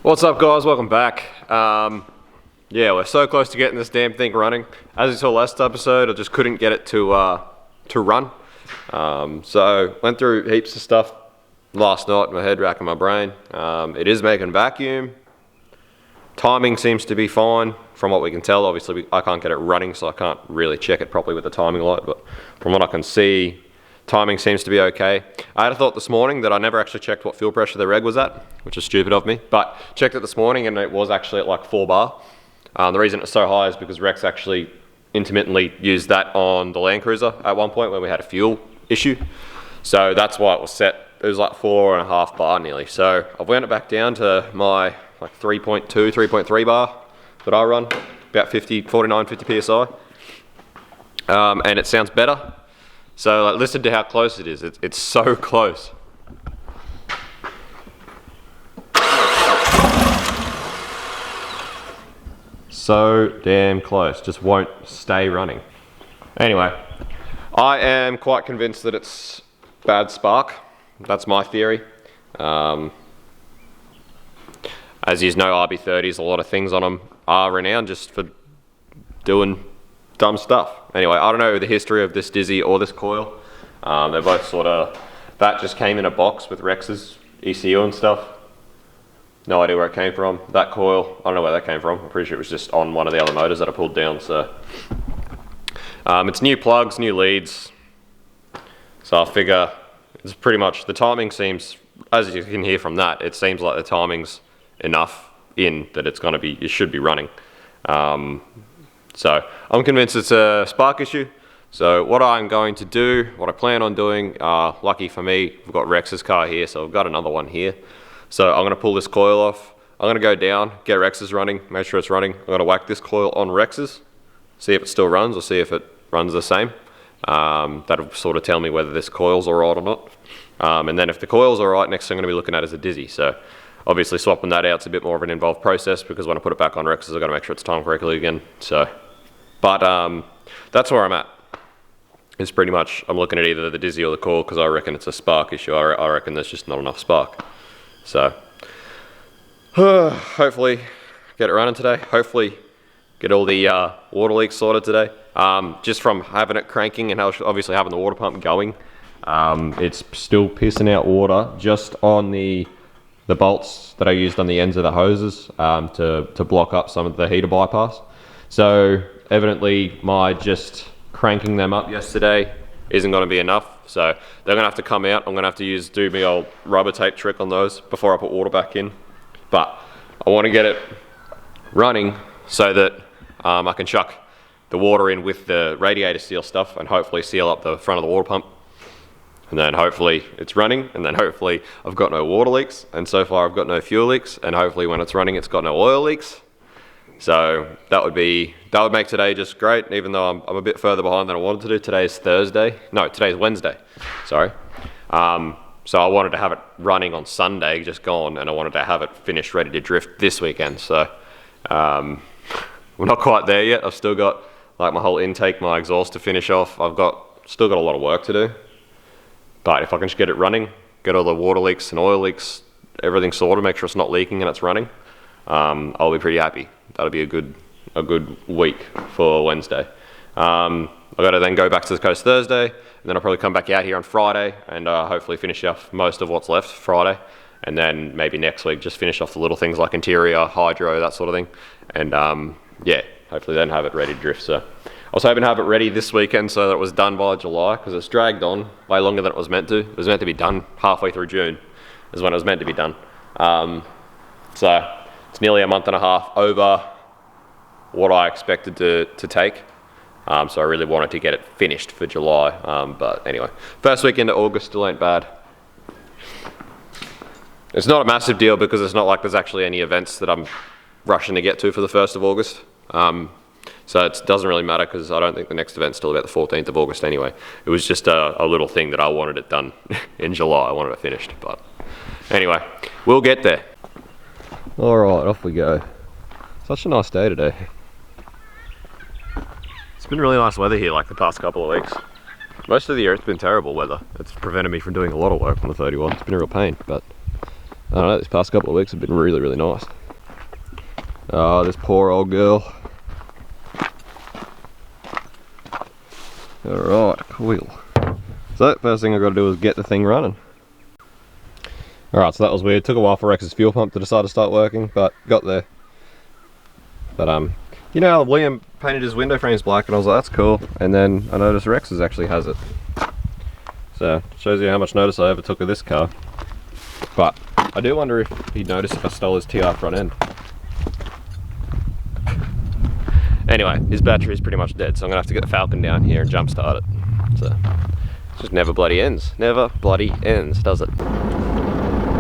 What's up, guys? Welcome back. Yeah, we're so close to getting this damn thing running. As you saw last episode, I just couldn't get it to run. So went through heaps of stuff last night, my head racking my brain. It is making vacuum. Timing seems to be fine from what we can tell. Obviously, I can't get it running, so I can't really check it properly with the timing light, but from what I can see, timing seems to be okay. I had a thought this morning that I never actually checked what fuel pressure the reg was at, which is stupid of me, but checked it this morning and it was actually at like 4 bar. The reason it's so high is because Rex actually intermittently used that on the Land Cruiser at one point when we had a fuel issue. So that's why it was set. It was like 4.5 bar nearly. So I've wound it back down to my like 3.2, 3.3 bar that I run, about 49, 50 PSI. And it sounds better. So like, listen to how close it is. It's so close. So damn close. Just won't stay running. Anyway, I am quite convinced that it's bad spark. That's my theory. As you know, RB30s, a lot of things on them are renowned just for doing dumb stuff. Anyway, I don't know the history of this Dizzy or this coil. They're both sort of, that just came in a box with Rex's ECU and stuff. No idea where it came from. That coil, I don't know where that came from. I'm pretty sure it was just on one of the other motors that I pulled down. So it's new plugs, new leads. So I figure it's pretty much, the timing seems, as you can hear from that, it seems like the timing's enough in that it's going to be, it should be running. So I'm convinced it's a spark issue. So what I'm going to do, what I plan on doing, lucky for me, we've got Rex's car here, so I've got another one here. So I'm going to pull this coil off. I'm going to go down, get Rex's running, make sure it's running. I'm going to whack this coil on Rex's, see if it still runs or see if it runs the same. That'll sort of tell me whether this coil's all right or not. And then if the coil's all right, next thing I'm going to be looking at is a Dizzy. So obviously swapping that out's a bit more of an involved process because when I put it back on Rex's, I've got to make sure it's timed correctly again. So, but that's where I'm at. It's pretty much, I'm looking at either the Dizzy or the coil because I reckon it's a spark issue. I reckon there's just not enough spark. So, hopefully get it running today. Hopefully get all the water leaks sorted today. Just from having it cranking and obviously having the water pump going, it's still pissing out water just on the bolts that I used on the ends of the hoses to block up some of the heater bypass. So evidently my just cranking them up yesterday isn't going to be enough. So they're going to have to come out. I'm going to have to do my old rubber tape trick on those before I put water back in. But I want to get it running so that I can chuck the water in with the radiator seal stuff and hopefully seal up the front of the water pump. And then hopefully it's running, and then hopefully I've got no water leaks, and so far I've got no fuel leaks, and hopefully when it's running it's got no oil leaks. So that would make today just great, even though I'm a bit further behind than I wanted to do. Today's Wednesday, sorry. So I wanted to have it running on Sunday, just gone, and I wanted to have it finished, ready to drift this weekend. So we're not quite there yet. I've still got like my whole intake, my exhaust to finish off. Still got a lot of work to do. But if I can just get it running, get all the water leaks and oil leaks, everything sorted, make sure it's not leaking and it's running, I'll be pretty happy. That'll be a good week for Wednesday. I've got to then go back to the coast Thursday, and then I'll probably come back out here on Friday and hopefully finish off most of what's left Friday. And then maybe next week just finish off the little things like interior, hydro, that sort of thing. And yeah, hopefully then have it ready to drift. So I was hoping to have it ready this weekend so that it was done by July, because it's dragged on way longer than it was meant to. It was meant to be done halfway through June is when it was meant to be done. So it's nearly a month and a half over what I expected to take. So I really wanted to get it finished for July. But anyway, first weekend of August still ain't bad. It's not a massive deal because it's not like there's actually any events that I'm rushing to get to for the 1st of August. So it doesn't really matter because I don't think the next event's till about the 14th of August anyway. It was just a little thing that I wanted it done in July. I wanted it finished, but anyway, we'll get there. All right, off we go. Such a nice day today. It's been really nice weather here like the past couple of weeks. Most of the year it's been terrible weather. It's prevented me from doing a lot of work on the 31. It's been a real pain, but I don't know, these past couple of weeks have been really, really nice. Oh, this poor old girl. Alright, cool. So, first thing I've got to do is get the thing running. Alright, so that was weird. Took a while for Rex's fuel pump to decide to start working, but got there. But, you know, William painted his window frames black and I was like, that's cool. And then I noticed Rex's actually has it. So, shows you how much notice I ever took of this car. But, I do wonder if he'd notice if I stole his TR front end. Anyway, his battery is pretty much dead, so I'm gonna have to get the Falcon down here and jump start it. So, it just never bloody ends. Never bloody ends, does it?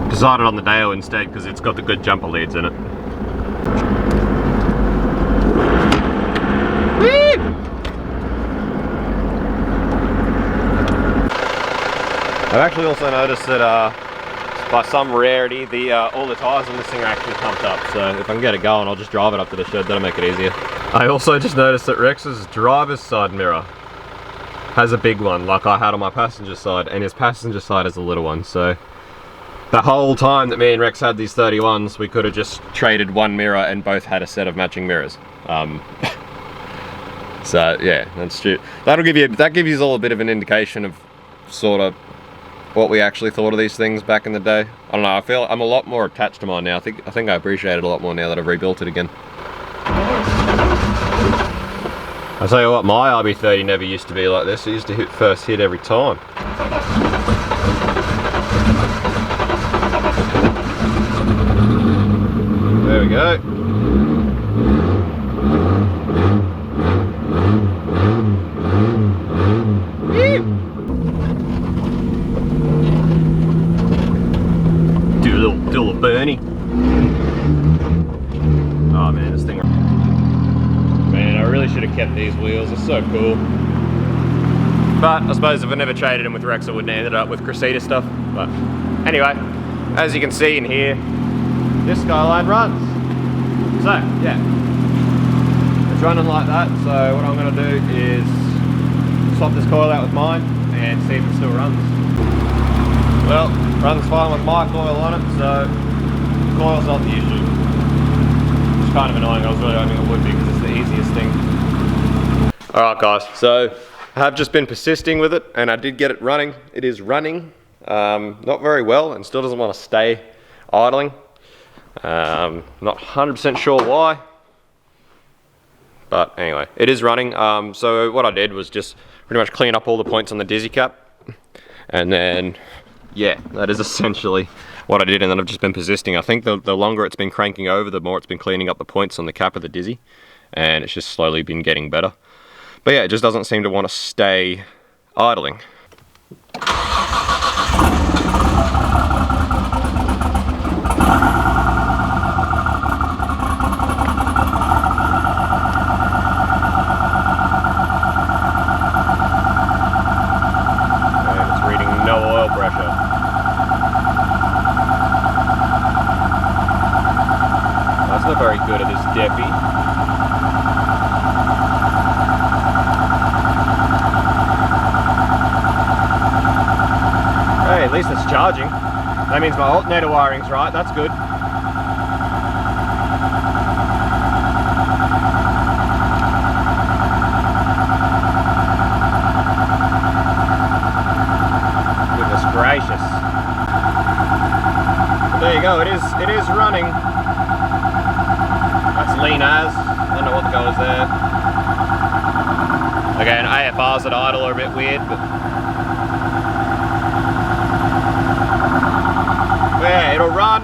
Decided on the Dale instead because it's got the good jumper leads in it. Whee! I've actually also noticed that by some rarity, all the tyres on this thing are actually pumped up. So if I can get it going, I'll just drive it up to the shed. That'll make it easier. I also just noticed that Rex's driver's side mirror has a big one, like I had on my passenger side, and his passenger side has a little one. So the whole time that me and Rex had these 31s, we could have just traded one mirror and both had a set of matching mirrors. So yeah, that's true. That gives you all a bit of an indication of sort of what we actually thought of these things back in the day. I don't know, I feel I'm a lot more attached to mine now. I think I appreciate it a lot more now that I've rebuilt it again. I'll tell you what, my RB30 never used to be like this. It used to hit first hit every time. There we go. Do a little Bernie. Oh man, this thing. Man, I really should have kept these wheels. They're so cool. But I suppose if I never traded them with Rex, I wouldn't have ended up with Cressida stuff. But anyway, as you can see in here, this Skyline runs. So yeah, it's running like that. So what I'm going to do is swap this coil out with mine and see if it still runs. Well, runs fine with my coil on it, so the coil's not the issue. It's kind of annoying. I was really hoping it would be because it's the easiest thing. Alright guys, so I have just been persisting with it and I did get it running. It is running, not very well, and still doesn't want to stay idling. Not 100% sure why, but anyway, it is running. So what I did was just pretty much clean up all the points on the dizzy cap, and then yeah, that is essentially what I did. And then I've just been persisting. I think the longer it's been cranking over, the more it's been cleaning up the points on the cap of the dizzy, and it's just slowly been getting better. But yeah, it just doesn't seem to want to stay idling. Not very good at this Defi. Hey, at least it's charging. That means my alternator wiring's right, that's good. Goodness gracious. But there you go, it is running. That's lean as. I don't know what the goal is there. Again, AFRs at idle are a bit weird, but yeah, it'll run.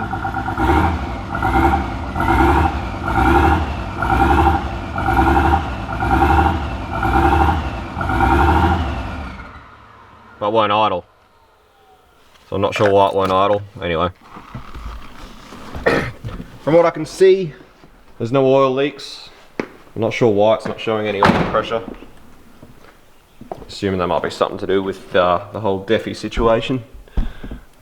But it won't idle. So I'm not sure why it won't idle. Anyway. From what I can see, there's no oil leaks. I'm not sure why it's not showing any oil pressure. Assuming that might be something to do with the whole Defi situation.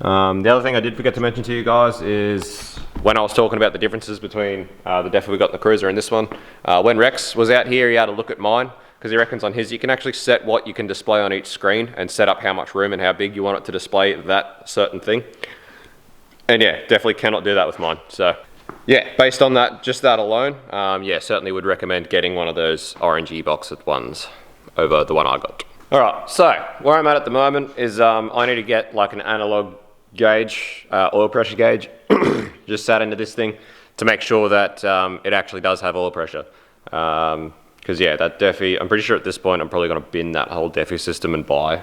The other thing I did forget to mention to you guys is when I was talking about the differences between the Defi we got in the Cruiser and this one. When Rex was out here, he had a look at mine because he reckons on his you can actually set what you can display on each screen and set up how much room and how big you want it to display that certain thing. And yeah, definitely cannot do that with mine. So yeah, based on that, just that alone, yeah, certainly would recommend getting one of those orangey boxed ones over the one I got. All right, so where I'm at the moment is I need to get like an analog gauge, oil pressure gauge, just sat into this thing to make sure that it actually does have oil pressure. Because yeah, that Defi, I'm pretty sure at this point I'm probably going to bin that whole Defi system and buy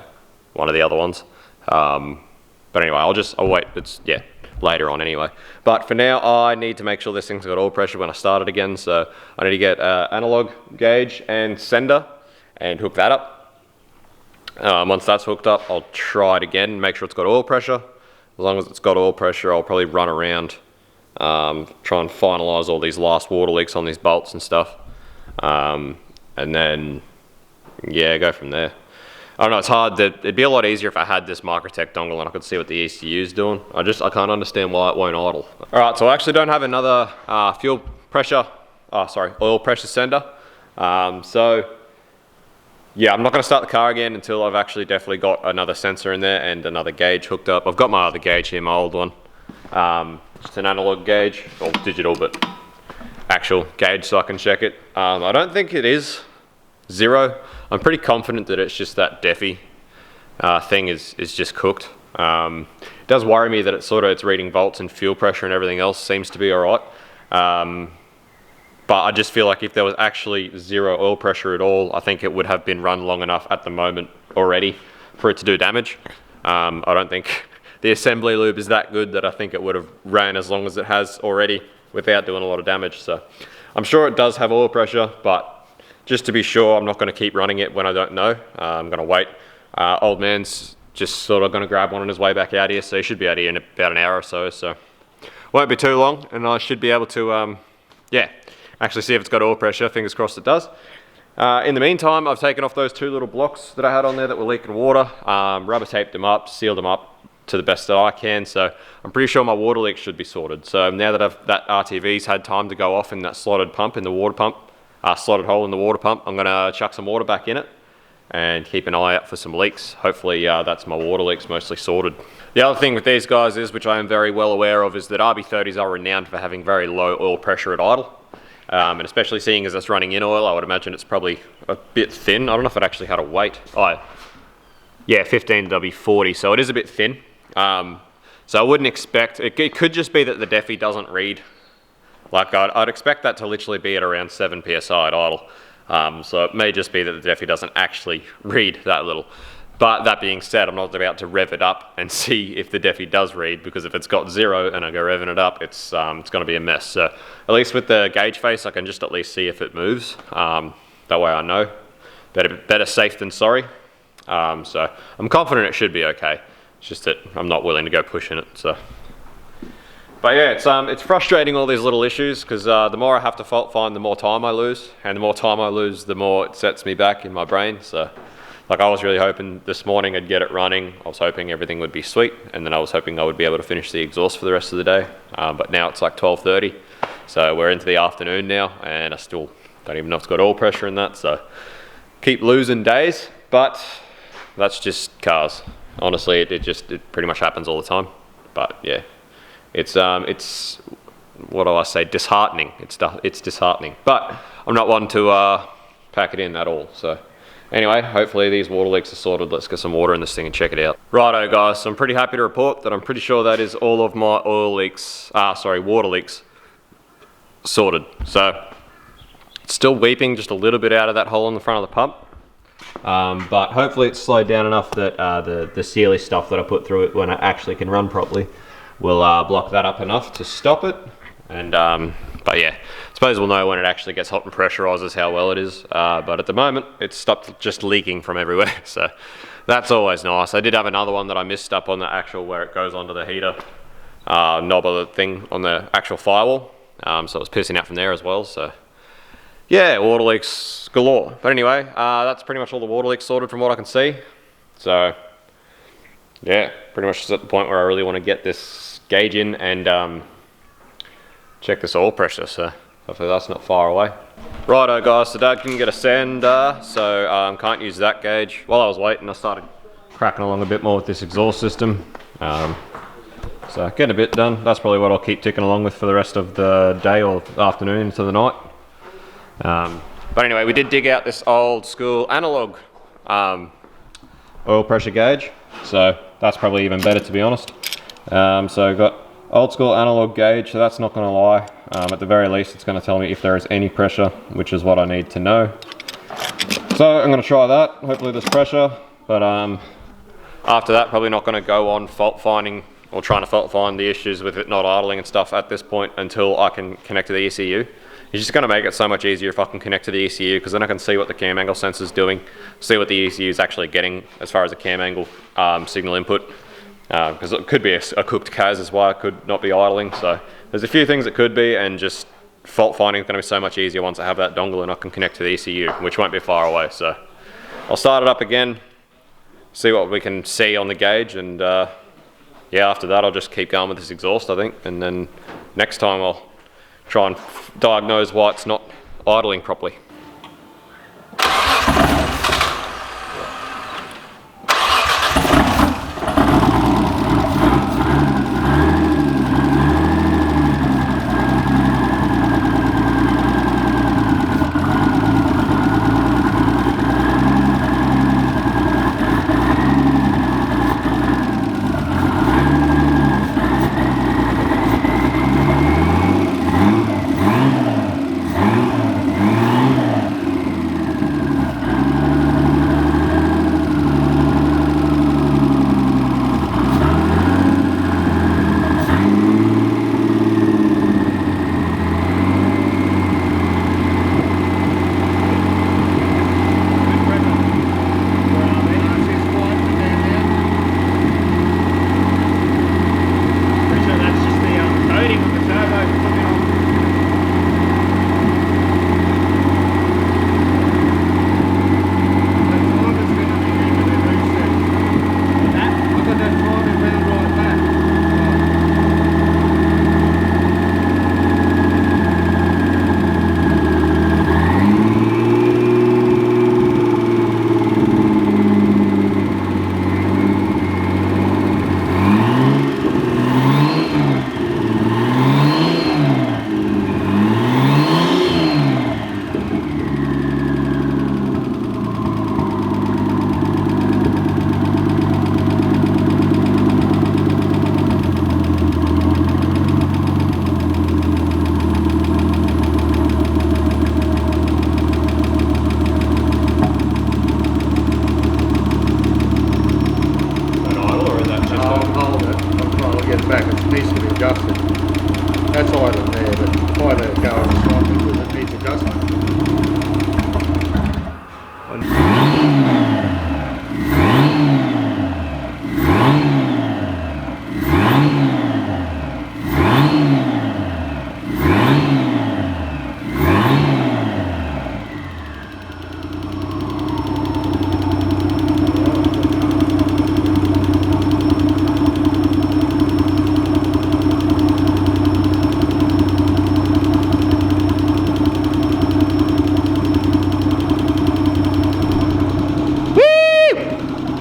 one of the other ones. But anyway, I'll wait. It's yeah, later on anyway. But for now, I need to make sure this thing's got oil pressure when I start it again. So I need to get analog gauge and sender and hook that up. Once that's hooked up, I'll try it again and make sure it's got oil pressure. As long as it's got oil pressure, I'll probably run around, try and finalize all these last water leaks on these bolts and stuff. And then, yeah, go from there. I don't know, it's hard. It'd be a lot easier if I had this Microtech dongle and I could see what the ECU is doing. I can't understand why it won't idle. All right, so I actually don't have another oil pressure sender. So yeah, I'm not going to start the car again until I've actually definitely got another sensor in there and another gauge hooked up. I've got my other gauge here, my old one. Just an analog gauge, or digital, but actual gauge so I can check it. I don't think it is 0. I'm pretty confident that it's just that Defi thing is just cooked. It does worry me that it's reading volts and fuel pressure and everything else seems to be alright. But I just feel like if there was actually 0 oil pressure at all, I think it would have been run long enough at the moment already for it to do damage. I don't think the assembly lube is that good that I think it would have ran as long as it has already without doing a lot of damage. So I'm sure it does have oil pressure, but just to be sure, I'm not going to keep running it when I don't know. I'm going to wait. Old man's just sort of going to grab one on his way back out here, so he should be out here in about an hour or so. So won't be too long, and I should be able to, yeah, actually see if it's got oil pressure. Fingers crossed it does. In the meantime, I've taken off those 2 little blocks that I had on there that were leaking water, rubber taped them up, sealed them up to the best that I can. So I'm pretty sure my water leak should be sorted. So now that that RTV's had time to go off in that slotted pump in the water pump, slotted hole in the water pump, I'm gonna chuck some water back in it and keep an eye out for some leaks. Hopefully that's my water leaks mostly sorted. The other thing with these guys is, which I am very well aware of, is that RB30s are renowned for having very low oil pressure at idle. And especially seeing as it's running in oil, I would imagine it's probably a bit thin. I don't know if it actually had a weight. Yeah, 15 W40, so it is a bit thin. So I wouldn't expect, it could just be that the Defi doesn't read. Like I'd expect that to literally be at around 7 PSI at idle. So it may just be that the Defi doesn't actually read that little. But that being said, I'm not about to rev it up and see if the Defi does read, because if it's got 0 and I go revving it up, it's going to be a mess. So at least with the gauge face, I can just at least see if it moves. That way I know. Better safe than sorry. So I'm confident it should be okay. It's just that I'm not willing to go pushing it. So. But yeah, it's frustrating, all these little issues, because the more I have to fault find, the more time I lose, and the more time I lose, the more it sets me back in my brain. So, like, I was really hoping this morning I'd get it running. I was hoping everything would be sweet, and then I was hoping I would be able to finish the exhaust for the rest of the day. But now it's like 12:30, so we're into the afternoon now, and I still don't even know if it's got oil pressure in that. So, keep losing days, but that's just cars. Honestly, it pretty much happens all the time. But yeah. It's what do I say, disheartening. It's disheartening, but I'm not one to pack it in at all. So anyway, hopefully these water leaks are sorted. Let's get some water in this thing and check it out. Righto guys, so I'm pretty happy to report that I'm pretty sure that is all of my water leaks sorted. So it's still weeping just a little bit out of that hole in the front of the pump. But hopefully it's slowed down enough that the sealy stuff that I put through it when it actually can run properly will block that up enough to stop it. And but yeah, I suppose we'll know when it actually gets hot and pressurizes how well it is. But at the moment, it's stopped just leaking from everywhere. So that's always nice. I did have another one that I missed up on the actual where it goes onto the heater knob of the thing on the actual firewall. So it was pissing out from there as well. So yeah, water leaks galore. But anyway, that's pretty much all the water leaks sorted from what I can see. So yeah, pretty much just at the point where I really want to get this gauge in and check this oil pressure. So hopefully that's not far away. Righto guys, so Dad couldn't get a sander, so can't use that gauge. While I was waiting, I started cracking along a bit more with this exhaust system. So getting a bit done. That's probably what I'll keep ticking along with for the rest of the day or afternoon into the night. But anyway, we did dig out this old school analog oil pressure gauge. So that's probably even better, to be honest. So I've got old school analog gauge, so that's not going to lie. At the very least, it's going to tell me if there is any pressure, which is what I need to know. So I'm going to try that. Hopefully there's pressure, but after that, probably not going to go on fault finding or trying to fault find the issues with it not idling and stuff at this point until I can connect to the ECU. It's just going to make it so much easier if I can connect to the ECU, because then I can see what the cam angle sensor is doing, see what the ECU is actually getting as far as the cam angle signal input, because it could be a cooked CAS is why it could not be idling. So there's a few things it could be, and just fault finding is going to be so much easier once I have that dongle and I can connect to the ECU, which won't be far away. So I'll start it up again, see what we can see on the gauge, and yeah, after that I'll just keep going with this exhaust, I think, and then next time I'll try and diagnose why it's not idling properly. That's idling there, but if I let it go on the side because it needs adjustment.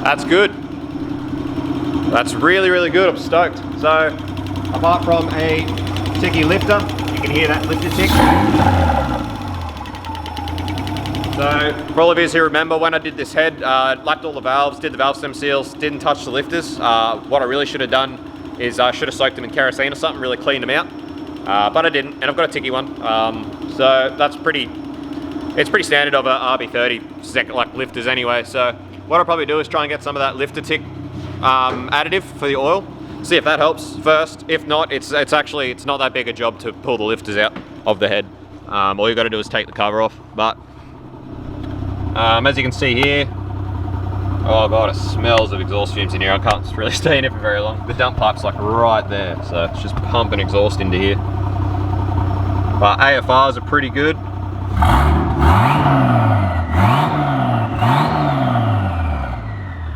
That's good. That's really, really good. I'm stoked. So, apart from a ticky lifter, you can hear that lifter tick. So, for all of you who remember when I did this head, lapped all the valves, did the valve stem seals, didn't touch the lifters. What I really should have done is I should have soaked them in kerosene or something, really cleaned them out. But I didn't, and I've got a ticky one. So that's it's pretty standard of a RB30 like lifters anyway. So what I'll probably do is try and get some of that lifter tick additive for the oil. See if that helps first. If not, it's not that big a job to pull the lifters out of the head. All you got to do is take the cover off. But as you can see here, oh god, it smells of exhaust fumes in here. I can't really stay in it for very long. The dump pipe's like right there, so it's just pumping exhaust into here. But AFRs are pretty good.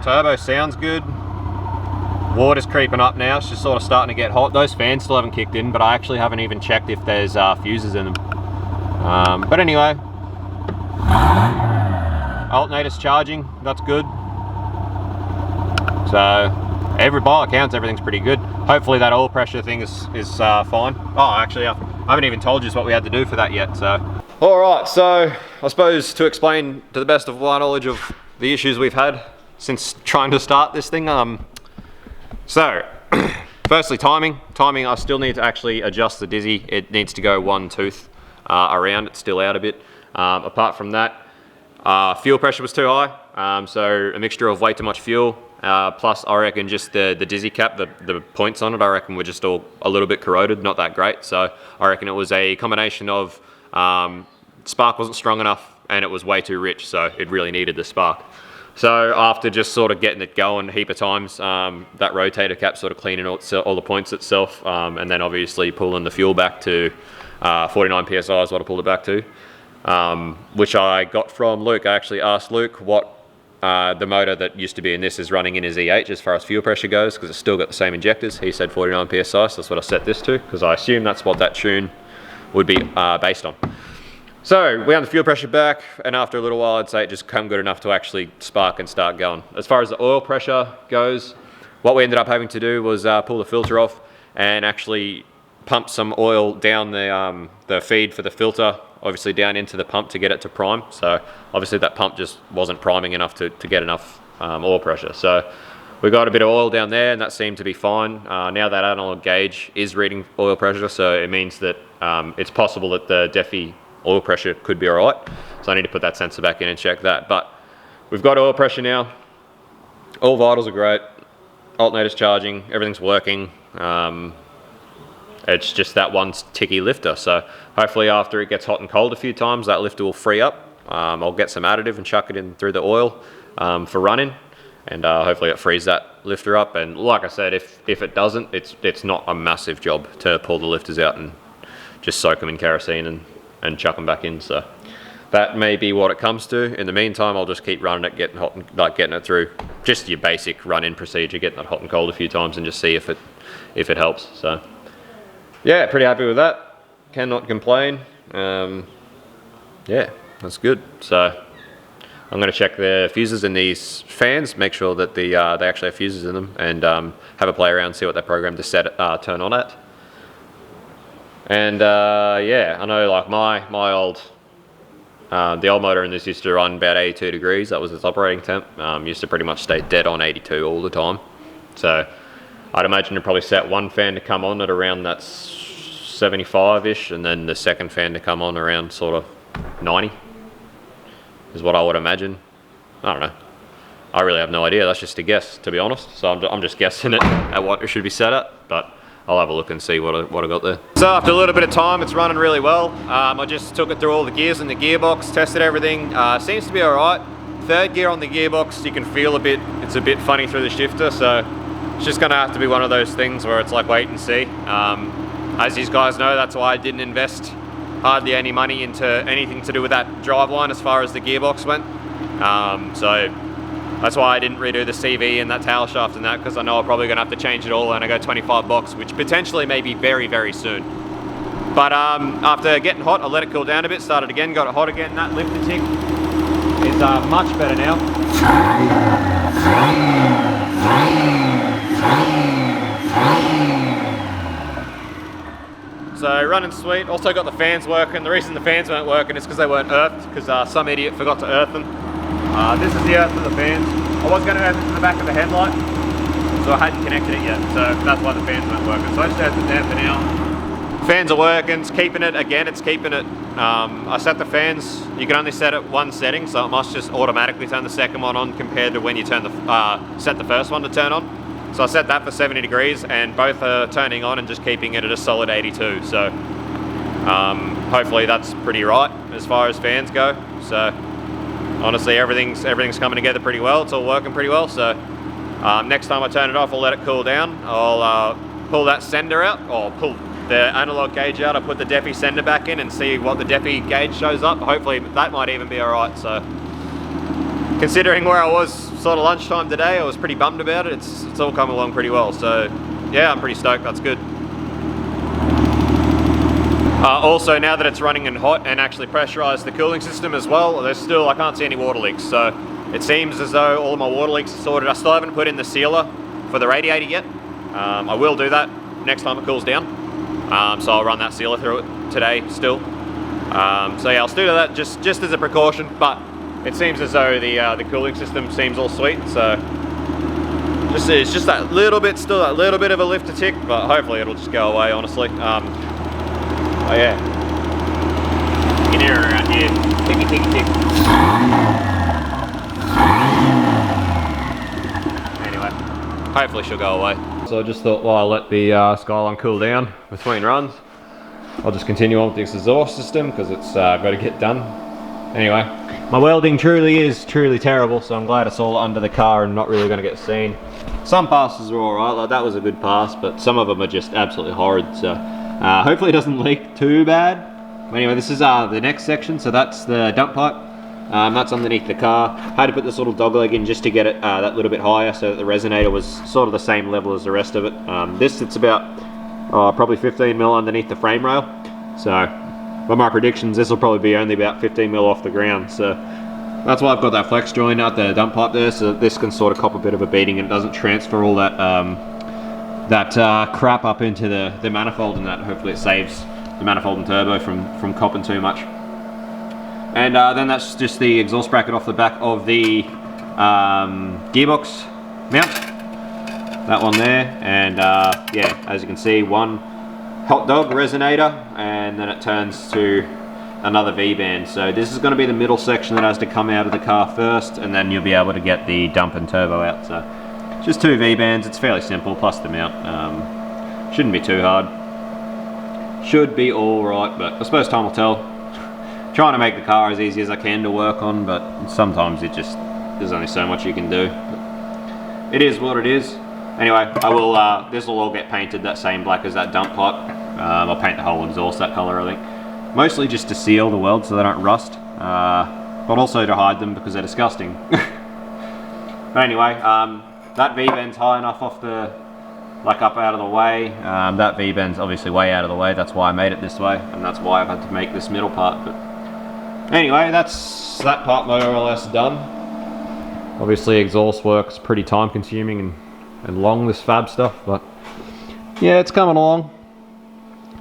Turbo sounds good. Water's creeping up now. It's just sort of starting to get hot. Those fans still haven't kicked in, but I actually haven't even checked if there's fuses in them. But anyway, alternator's charging. That's good. So by all accounts, everything's pretty good. Hopefully that oil pressure thing is fine. Oh, actually, I haven't even told you what we had to do for that yet, so. All right, so I suppose to explain to the best of my knowledge of the issues we've had since trying to start this thing. So, firstly, timing. Timing, I still need to actually adjust the dizzy. It needs to go one tooth around. It's still out a bit. Apart from that, fuel pressure was too high. So a mixture of way too much fuel, plus I reckon just the dizzy cap, the points on it, I reckon were just all a little bit corroded, not that great. So I reckon it was a combination of spark wasn't strong enough and it was way too rich, so it really needed the spark. So after just sort of getting it going a heap of times, that rotator cap sort of cleaning all the points itself, and then obviously pulling the fuel back to 49 PSI is what I pulled it back to, which I got from Luke. I actually asked Luke what the motor that used to be in this is running in his EH as far as fuel pressure goes, because it's still got the same injectors. He said 49 PSI, so that's what I set this to, because I assume that's what that tune would be based on. So we had the fuel pressure back, and after a little while I'd say it just come good enough to actually spark and start going. As far as the oil pressure goes, what we ended up having to do was pull the filter off and actually pump some oil down the feed for the filter, obviously down into the pump to get it to prime. So obviously that pump just wasn't priming enough to get enough oil pressure. So we got a bit of oil down there and that seemed to be fine. Now that analog gauge is reading oil pressure, so it means that it's possible that the Defi oil pressure could be all right. So I need to put that sensor back in and check that. But we've got oil pressure now. All vitals are great. Alternator's charging, everything's working. It's just that one ticky lifter. So hopefully after it gets hot and cold a few times, that lifter will free up. I'll get some additive and chuck it in through the oil for running. And hopefully it frees that lifter up. And like I said, if it doesn't, it's not a massive job to pull the lifters out and just soak them in kerosene and chuck them back in. So that may be what it comes to. In the meantime, I'll just keep running it, getting hot, and getting it through just your basic run-in procedure, getting it hot and cold a few times, and just see if it helps. So yeah, pretty happy with that. Cannot complain. Yeah, that's good. So I'm going to check the fuses in these fans, make sure that they actually have fuses in them, and have a play around, see what they program to turn on at. And yeah, I know like my old, the old motor in this used to run about 82 degrees. That was its operating temp. Used to pretty much stay dead on 82 all the time. So I'd imagine you'd probably set one fan to come on at around that 75-ish, and then the second fan to come on around sort of 90 is what I would imagine. I don't know. I really have no idea. That's just a guess, to be honest. So I'm just guessing it at what it should be set at, but I'll have a look and see what I got there. So after a little bit of time, it's running really well. I just took it through all the gears in the gearbox, tested everything. Seems to be all right. Third gear on the gearbox, you can feel it's a bit funny through the shifter, so it's just gonna have to be one of those things where it's like wait and see. As you guys know, that's why I didn't invest hardly any money into anything to do with that driveline as far as the gearbox went. So that's why I didn't redo the CV and that tail shaft and that, because I know I'm probably gonna have to change it all and I go 25 bucks, which potentially may be very, very soon. But after getting hot, I let it cool down a bit, started again, got it hot again. That lifter tick is much better now. So running sweet. Also got the fans working. The reason the fans weren't working is because they weren't earthed, because some idiot forgot to earth them. This is the earth for the fans. I was going to earth it to the back of the headlight, so I hadn't connected it yet, so that's why the fans weren't working. So I just earthed it there for now. Fans are working, it's keeping it, again it's keeping it. I set the fans, you can only set it one setting, so it must just automatically turn the second one on compared to when you turn set the first one to turn on. So I set that for 70 degrees and both are turning on and just keeping it at a solid 82. So hopefully that's pretty right as far as fans go. So honestly, everything's coming together pretty well. It's all working pretty well. So next time I turn it off, I'll let it cool down. I'll pull that sender out, or pull the analog gauge out. I'll put the Defi sender back in and see what the Defi gauge shows up. Hopefully that might even be all right. So considering where I was sort of lunchtime today, I was pretty bummed about it. It's all come along pretty well. So yeah, I'm pretty stoked. That's good. Also, now that it's running and hot and actually pressurized the cooling system as well, I can't see any water leaks. So it seems as though all of my water leaks are sorted. I still haven't put in the sealer for the radiator yet. I will do that next time it cools down. So I'll run that sealer through it today still. So yeah, I'll still do that just as a precaution, but it seems as though the cooling system seems all sweet, so it's just that little bit, still that little bit of a lift to tick, but hopefully it'll just go away, honestly. Oh yeah. You can hear it around here. Ticky, ticky, tick. Anyway, hopefully she'll go away. So I just thought while I let the Skyline cool down between runs, I'll just continue on with this exhaust system because it's got to get done. Anyway, my welding is truly terrible, so I'm glad it's all under the car and not really going to get seen. Some passes are alright, like that was a good pass, but some of them are just absolutely horrid, so hopefully it doesn't leak too bad. But anyway, this is the next section, so that's the dump pipe. That's underneath the car. Had to put this little dog leg in just to get it that little bit higher so that the resonator was sort of the same level as the rest of it. This sits about probably 15 mil underneath the frame rail, so by my predictions this will probably be only about 15 mil off the ground, so that's why I've got that flex joint at the dump pipe there, so that this can sort of cop a bit of a beating and it doesn't transfer all that crap up into the manifold, and that hopefully it saves the manifold and turbo from copping too much. And then that's just the exhaust bracket off the back of the gearbox mount, that one there, and yeah, as you can see, one hot dog resonator, and then it turns to another V-band. So this is going to be the middle section that has to come out of the car first, and then you'll be able to get the dump and turbo out. So just two V-bands, it's fairly simple, plus the mount. Shouldn't be too hard. Should be alright, but I suppose time will tell. Trying to make the car as easy as I can to work on, but sometimes there's only so much you can do. But it is what it is. Anyway, I will, this will all get painted that same black as that dump pipe. I'll paint the whole exhaust that colour, I think. Mostly just to seal the welds so they don't rust, but also to hide them because they're disgusting. But anyway, that V-bend's high enough off the, like up out of the way. That V-bend's obviously way out of the way, that's why I made it this way, and that's why I've had to make this middle part. But anyway, that's that part more or less done. Obviously exhaust work's pretty time consuming and long, this fab stuff, but yeah, it's coming along.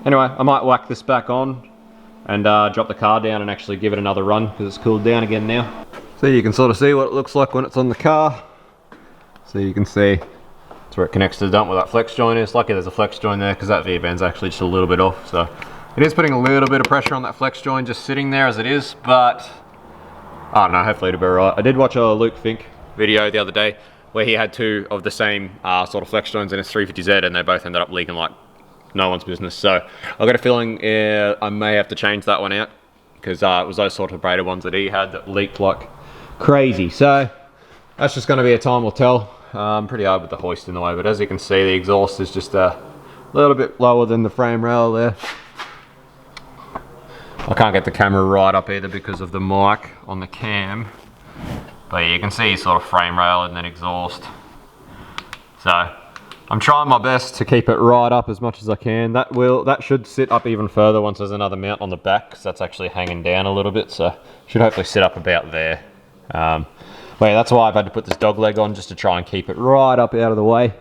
Anyway, I might whack this back on and drop the car down and actually give it another run because it's cooled down again now. So you can sort of see what it looks like when it's on the car. So you can see that's where it connects to the dump where that flex joint is. Lucky there's a flex joint there because that V-band's actually just a little bit off. So it is putting a little bit of pressure on that flex joint just sitting there as it is, but I don't know, hopefully it'll be alright. I did watch a Luke Fink video the other day where he had two of the same sort of flex joints in his 350Z, and they both ended up leaking like no one's business. So I've got a feeling I may have to change that one out because it was those sort of braided ones that he had that leaked like crazy. So that's just going to be a time will tell. Pretty hard with the hoist in the way, but as you can see, the exhaust is just a little bit lower than the frame rail there. I can't get the camera right up either because of the mic on the cam, but yeah, you can see sort of frame rail and then exhaust. So I'm trying my best to keep it right up as much as I can. That should sit up even further once there's another mount on the back, because that's actually hanging down a little bit, so should hopefully sit up about there. But yeah, that's why I've had to put this dog leg on, just to try and keep it right up out of the way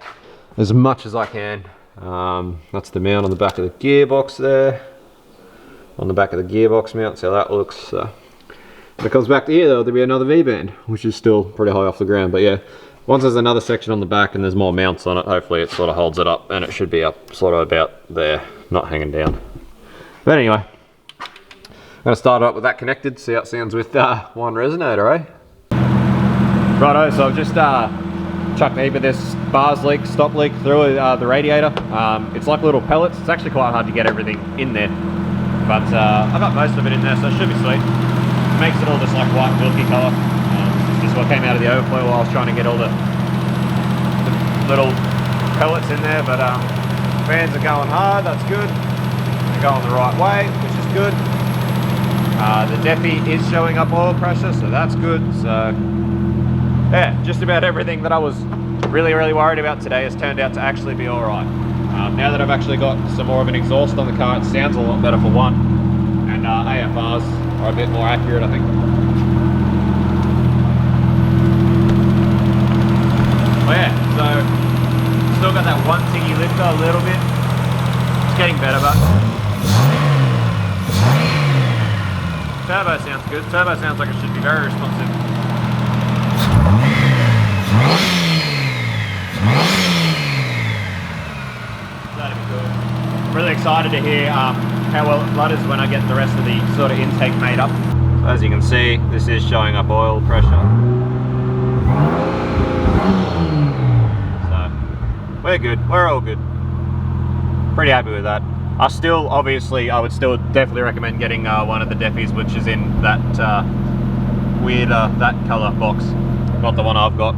as much as I can. That's the mount on the back of the gearbox there. On the back of the gearbox mount, see how that looks. When it comes back to here though, there'll be another V-band, which is still pretty high off the ground, but yeah. Once there's another section on the back and there's more mounts on it, hopefully it sort of holds it up, and it should be up sort of about there, not hanging down. But anyway, I'm going to start up with that connected, see how it sounds with one resonator, eh? Righto, so I've just chucked a heap of this bars leak, stop leak through the radiator. It's like little pellets. It's actually quite hard to get everything in there, but I got most of it in there, so it should be sweet. Makes it all just like white milky colour. Just what came out of the overflow while I was trying to get all the little pellets in there, but fans are going hard, that's good. They're going the right way, which is good. The Defi is showing up oil pressure, so that's good. So yeah, just about everything that I was really worried about today has turned out to actually be alright. Now that I've actually got some more of an exhaust on the car, it sounds a lot better for one, and AFRs are a bit more accurate, I think. Oh yeah, so got that one tingy lifter a little bit. It's getting better, but turbo sounds good. Turbo sounds like it should be very responsive. That'd be good. I'm really excited to hear how well it flutters when I get the rest of the sort of intake made up. So as you can see, this is showing up oil pressure. So we're good. We're all good. Pretty happy with that. I would still definitely recommend getting one of the Deffies, which is in that that colour box, not the one I've got.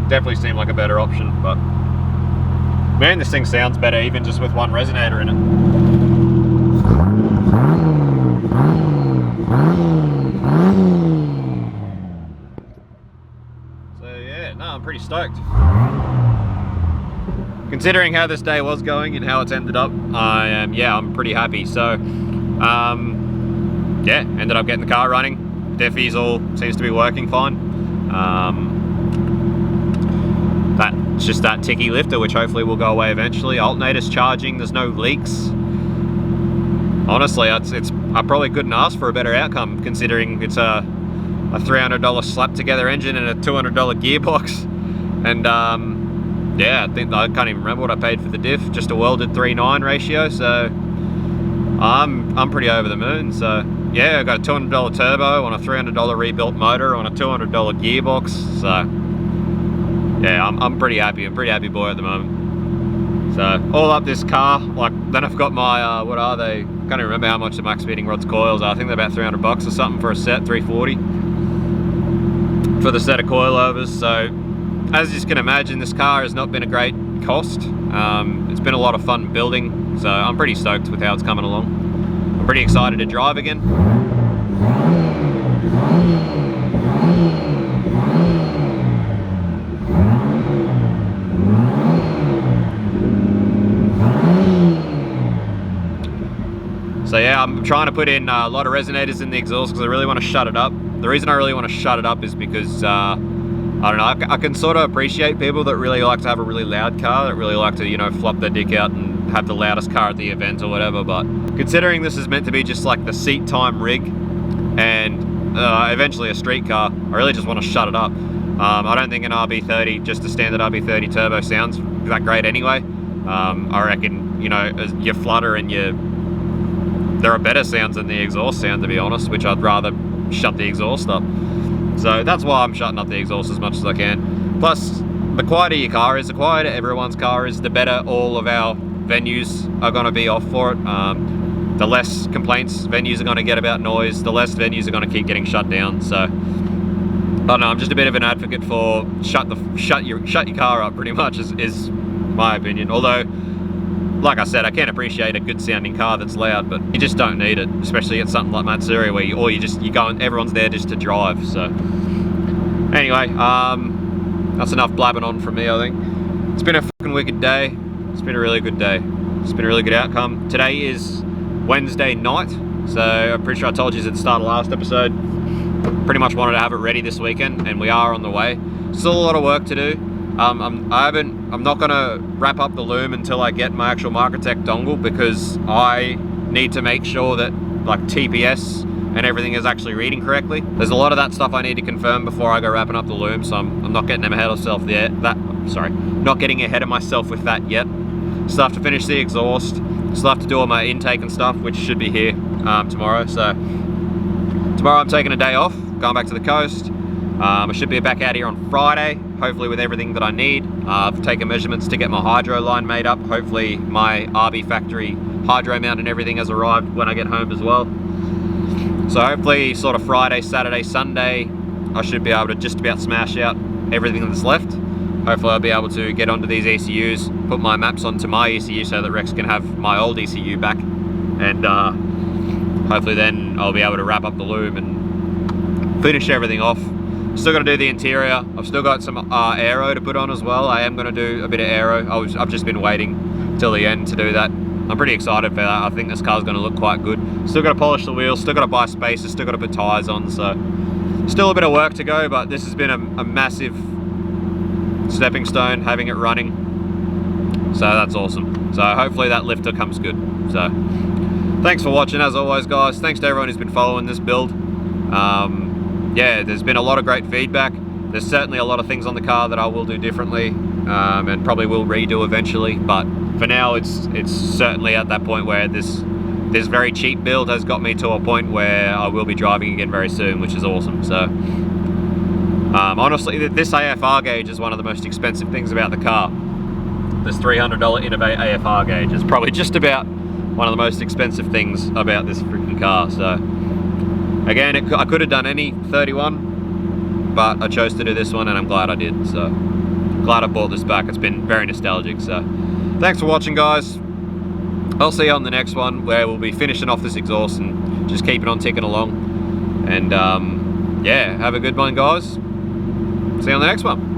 Definitely seemed like a better option, but man, this thing sounds better even just with one resonator in it. So yeah, no, I'm pretty stoked. Considering how this day was going and how it's ended up, I'm pretty happy. So, yeah, ended up getting the car running. Deffies all seems to be working fine. That's just that ticky lifter, which hopefully will go away eventually. Alternator's charging, there's no leaks. Honestly, I probably couldn't ask for a better outcome, considering it's a $300 slap together engine and a $200 gearbox. And yeah, I can't even remember what I paid for the diff, just a welded 3:9 ratio, so I'm pretty over the moon. So yeah, I got a $200 turbo on a $300 rebuilt motor on a $200 gearbox, so yeah, I'm pretty happy. I'm pretty happy boy at the moment. So all up this car, like, then I've got my what are they? Can't even remember how much the max speeding rods coils are. I think they're about $300 or something for a set, $340 for the set of coilovers. So as you can imagine, this car has not been a great cost. It's been a lot of fun building, so I'm pretty stoked with how it's coming along. I'm pretty excited to drive again. So yeah, I'm trying to put in a lot of resonators in the exhaust because I really want to shut it up. The reason I really want to shut it up is because I don't know, I can sort of appreciate people that really like to have a really loud car, that really like to, you know, flop their dick out and have the loudest car at the event or whatever, but considering this is meant to be just like the seat time rig and eventually a street car, I really just want to shut it up. I don't think an RB30, just a standard RB30 turbo sounds that great anyway. I reckon, you know, your flutter and there are better sounds than the exhaust sound, to be honest, which I'd rather shut the exhaust up. So that's why I'm shutting up the exhaust as much as I can. Plus, the quieter your car is, the quieter everyone's car is, the better all of our venues are going to be off for it. The less complaints venues are going to get about noise, the less venues are going to keep getting shut down. So I don't know, I'm just a bit of an advocate for shut your car up, pretty much is my opinion. Although, like I said, I can appreciate a good sounding car that's loud, but you just don't need it, especially at something like Matsuri where you go and everyone's there just to drive. So anyway, that's enough blabbing on from me, I think. It's been a fucking wicked day. It's been a really good day. It's been a really good outcome. Today is Wednesday night, so I'm pretty sure I told you at the start of the last episode, pretty much wanted to have it ready this weekend, and we are on the way. Still a lot of work to do. I'm not gonna wrap up the loom until I get my actual Microtech dongle, because I need to make sure that like TPS and everything is actually reading correctly. There's a lot of that stuff I need to confirm before I go wrapping up the loom, so I'm not getting ahead of myself there. Not getting ahead of myself with that yet. Still have to finish the exhaust. Still have to do all my intake and stuff, which should be here tomorrow. So tomorrow I'm taking a day off, going back to the coast. I should be back out here on Friday, hopefully with everything that I need. I've taken measurements to get my hydro line made up. Hopefully my RB factory hydro mount and everything has arrived when I get home as well. So hopefully sort of Friday, Saturday, Sunday, I should be able to just about smash out everything that's left. Hopefully I'll be able to get onto these ECUs, put my maps onto my ECU so that Rex can have my old ECU back. And hopefully then I'll be able to wrap up the loom and finish everything off. Still got to do the interior. I've still got some aero to put on as well. I am going to do a bit of aero. I've just been waiting till the end to do that. I'm pretty excited for that. I think this car's going to look quite good. Still got to polish the wheels, still got to buy spacers, still got to put tyres on, so still a bit of work to go, but this has been a massive stepping stone, having it running. So that's awesome. So hopefully that lifter comes good. So thanks for watching as always, guys. Thanks to everyone who's been following this build. Yeah, there's been a lot of great feedback. There's certainly a lot of things on the car that I will do differently, and probably will redo eventually, but for now it's certainly at that point where this very cheap build has got me to a point where I will be driving again very soon, which is awesome. So honestly, this AFR gauge is one of the most expensive things about the car. This $300 Innovate AFR gauge is probably just about one of the most expensive things about this freaking car. So again, I could have done any 31, but I chose to do this one, and I'm glad I did. So glad I bought this back. It's been very nostalgic. So thanks for watching, guys. I'll see you on the next one, where we'll be finishing off this exhaust and just keeping on ticking along. And yeah, have a good one, guys. See you on the next one.